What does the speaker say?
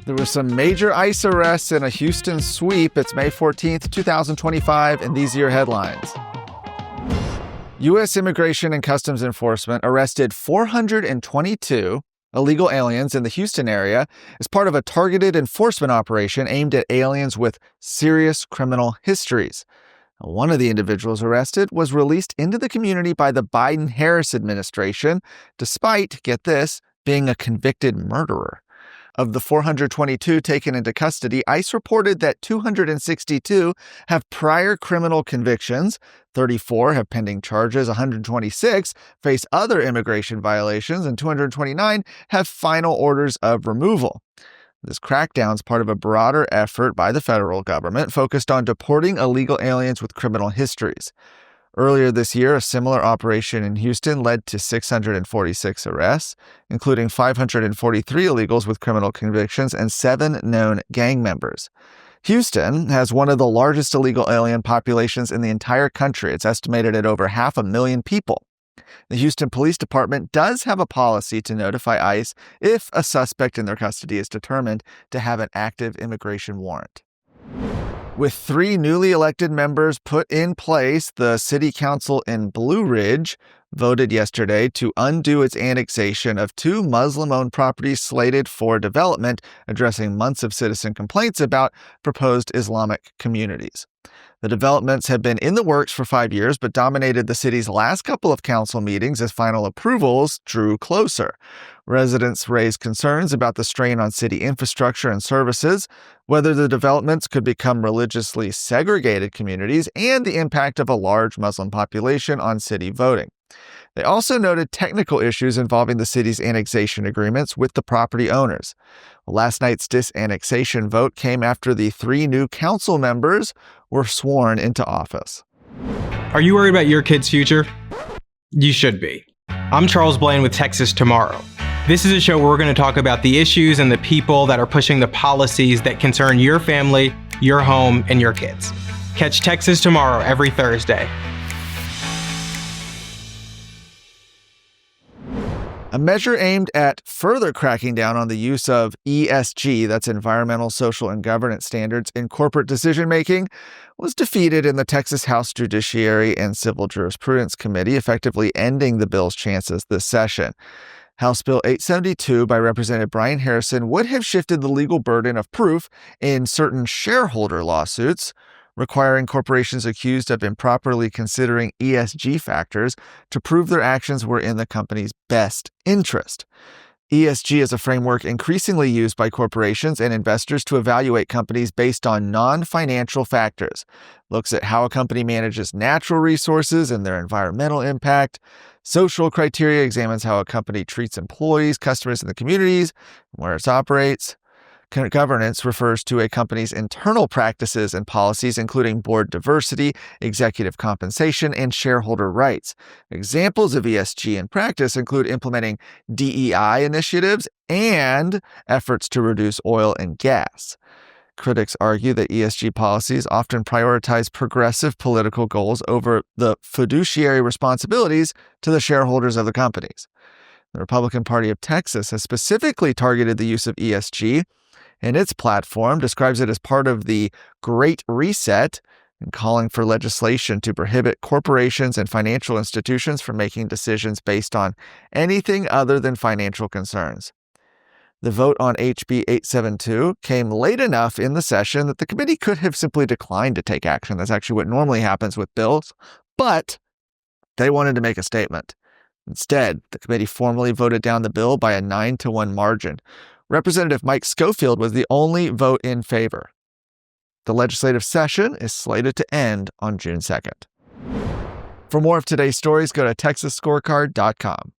There were some major ICE arrests in a Houston sweep. It's May 14th, 2025, and these are your headlines. U.S. Immigration and Customs Enforcement arrested 422 illegal aliens in the Houston area as part of a targeted enforcement operation aimed at aliens with serious criminal histories. One of the individuals arrested was released into the community by the Biden-Harris administration, despite, get this, being a convicted murderer. Of the 422 taken into custody, ICE reported that 262 have prior criminal convictions, 34 have pending charges, 126 face other immigration violations, and 229 have final orders of removal. This crackdown is part of a broader effort by the federal government focused on deporting illegal aliens with criminal histories. Earlier this year, a similar operation in Houston led to 646 arrests, including 543 illegals with criminal convictions and 7 known gang members. Houston has one of the largest illegal alien populations in the entire country. It's estimated at over 500,000 people. The Houston Police Department does have a policy to notify ICE if a suspect in their custody is determined to have an active immigration warrant. With 3 newly elected members put in place, the city council in Blue Ridge voted yesterday to undo its annexation of 2 Muslim-owned properties slated for development, addressing months of citizen complaints about proposed Islamic communities. The developments have been in the works for 5 years, but dominated the city's last couple of council meetings as final approvals drew closer. Residents raised concerns about the strain on city infrastructure and services, whether the developments could become religiously segregated communities, and the impact of a large Muslim population on city voting. They also noted technical issues involving the city's annexation agreements with the property owners. Last night's disannexation vote came after the 3 new council members were sworn into office. Are you worried about your kid's future? You should be. I'm Charles Blaine with Texas Tomorrow. This is a show where we're going to talk about the issues and the people that are pushing the policies that concern your family, your home, and your kids. Catch Texas Tomorrow every Thursday. A measure aimed at further cracking down on the use of ESG, that's environmental, social, and governance standards, in corporate decision-making, was defeated in the Texas House Judiciary and Civil Jurisprudence Committee, effectively ending the bill's chances this session. House Bill 872 by Representative Brian Harrison would have shifted the legal burden of proof in certain shareholder lawsuits, requiring corporations accused of improperly considering ESG factors to prove their actions were in the company's best interest. ESG is a framework increasingly used by corporations and investors to evaluate companies based on non-financial factors. Looks at how a company manages natural resources and their environmental impact. Social criteria examines how a company treats employees, customers, and the communities where it operates. Governance refers to a company's internal practices and policies, including board diversity, executive compensation, and shareholder rights. Examples of ESG in practice include implementing DEI initiatives and efforts to reduce oil and gas. Critics argue that ESG policies often prioritize progressive political goals over the fiduciary responsibilities to the shareholders of the companies. The Republican Party of Texas has specifically targeted the use of ESG in its platform, describes it as part of the Great Reset, and calling for legislation to prohibit corporations and financial institutions from making decisions based on anything other than financial concerns. The vote on HB 872 came late enough in the session that the committee could have simply declined to take action. That's actually what normally happens with bills, but they wanted to make a statement. Instead, the committee formally voted down the bill by a 9-1 margin. Representative Mike Schofield was the only vote in favor. The legislative session is slated to end on June 2nd. For more of today's stories, go to texasscorecard.com.